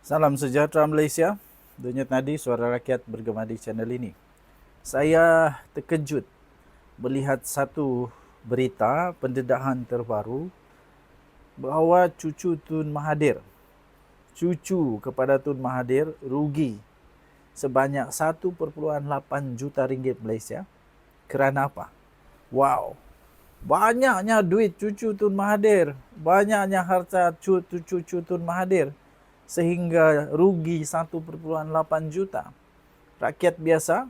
Salam sejahtera Malaysia. Denyut nadi suara rakyat bergema di channel ini. Saya terkejut melihat satu berita pendedahan terbaru bahawa cucu Tun Mahathir, cucu kepada Tun Mahathir rugi sebanyak 1,8 juta ringgit Malaysia. Kerana apa? Wow, banyaknya duit cucu Tun Mahathir, banyaknya harta cucu Tun Mahathir sehingga rugi 1,8 juta. Rakyat biasa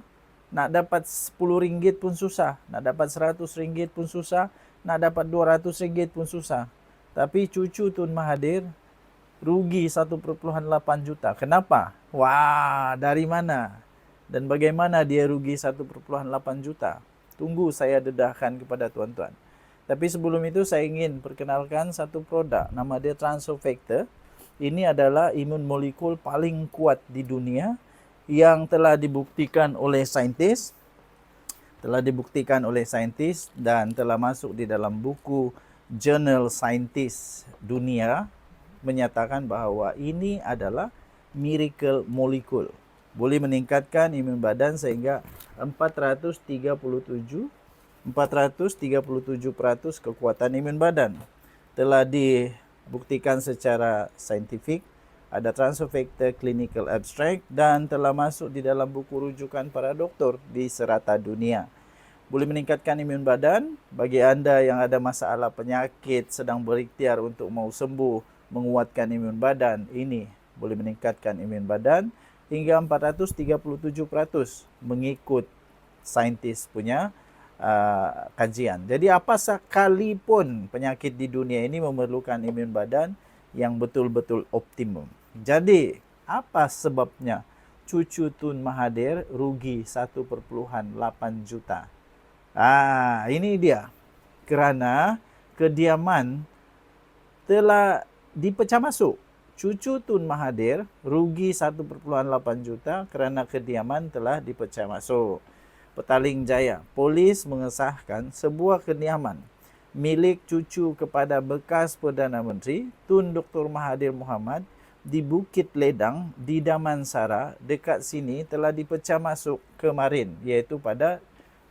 nak dapat RM10 pun susah, nak dapat RM100 pun susah, nak dapat RM200 pun susah. Tapi cucu Tun Mahathir rugi 1,8 juta. Kenapa? Wah, dari mana? Dan bagaimana dia rugi 1,8 juta? Tunggu saya dedahkan kepada tuan-tuan. Tapi sebelum itu saya ingin perkenalkan satu produk, nama dia Transofactor. Ini adalah imun molekul paling kuat di dunia yang telah dibuktikan oleh saintis, dan telah masuk di dalam buku Jurnal Saintis Dunia menyatakan bahawa ini adalah miracle molecule. Boleh meningkatkan imun badan sehingga 437% kekuatan imun badan. Telah dibuktikan secara saintifik, ada Transofactor Clinical Abstract dan telah masuk di dalam buku rujukan para doktor di serata dunia. Boleh meningkatkan imun badan bagi anda yang ada masalah penyakit sedang berikhtiar untuk mau sembuh, menguatkan imun badan. Ini boleh meningkatkan imun badan hingga 437% mengikut saintis punya kajian. Jadi apa sekalipun penyakit di dunia ini memerlukan imun badan yang betul-betul optimum. Jadi apa sebabnya cucu Tun Mahathir rugi 1,8 juta? Ini dia. Kerana kediaman telah dipecah masuk. Cucu Tun Mahathir rugi 1,8 juta kerana kediaman telah dipecah masuk. Petaling Jaya, polis mengesahkan sebuah kediaman milik cucu kepada bekas Perdana Menteri Tun Dr. Mahathir Mohamad di Bukit Ledang di Damansara dekat sini telah dipecah masuk kemarin, iaitu pada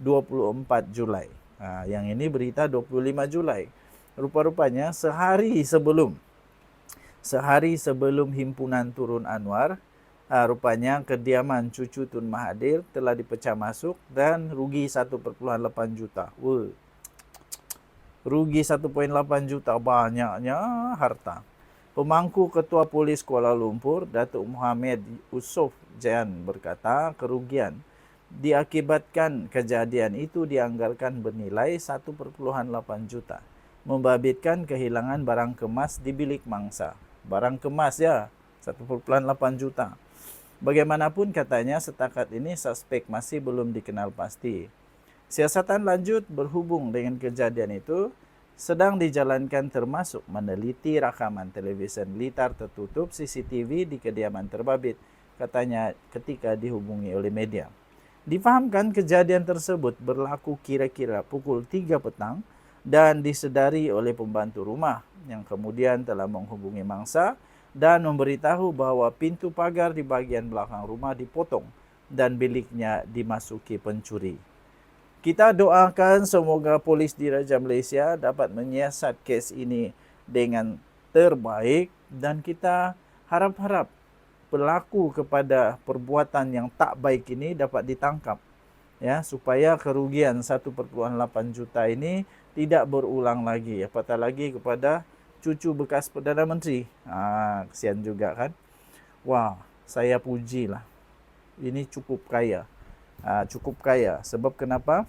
24 Julai. Yang ini berita 25 Julai. Rupa-rupanya sehari sebelum himpunan turun Anwar, rupanya kediaman cucu Tun Mahathir telah dipecah masuk dan rugi 1,8 juta. Rugi 1,8 juta, banyaknya harta. Pemangku Ketua Polis Kuala Lumpur, Datuk Mohamed Yusof Jan berkata, kerugian diakibatkan kejadian itu dianggarkan bernilai 1,8 juta. Membabitkan kehilangan barang kemas di bilik mangsa. Barang kemas ya, 1,8 juta. Bagaimanapun katanya setakat ini suspek masih belum dikenal pasti. Siasatan lanjut berhubung dengan kejadian itu sedang dijalankan termasuk meneliti rakaman televisyen litar tertutup CCTV di kediaman terbabit, katanya ketika dihubungi oleh media. Difahamkan kejadian tersebut berlaku kira-kira pukul 3 petang dan disedari oleh pembantu rumah yang kemudian telah menghubungi mangsa dan memberitahu bahawa pintu pagar di bahagian belakang rumah dipotong dan biliknya dimasuki pencuri. Kita doakan semoga polis diraja Malaysia dapat menyiasat kes ini dengan terbaik dan kita harap-harap pelaku kepada perbuatan yang tak baik ini dapat ditangkap, ya, supaya kerugian 1,8 juta ini tidak berulang lagi, apatah lagi kepada cucu bekas Perdana Menteri. Kesian juga kan. Wah, saya pujilah. Ini cukup kaya. Cukup kaya. Sebab kenapa?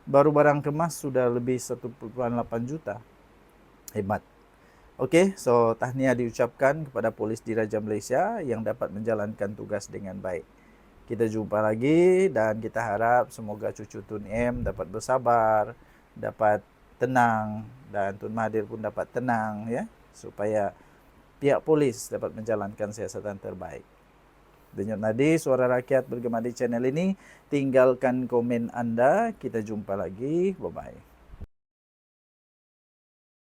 Baru barang kemas sudah lebih 1,8 juta. Hebat. Okey, so tahniah diucapkan kepada polis diraja Malaysia yang dapat menjalankan tugas dengan baik. Kita jumpa lagi dan kita harap semoga cucu Tun M dapat bersabar, dapat tenang dan Tun Mahathir pun dapat tenang, ya, supaya pihak polis dapat menjalankan siasatan terbaik. Denyut nadi suara rakyat bergema di channel ini. Tinggalkan komen anda. Kita jumpa lagi. Bye-bye.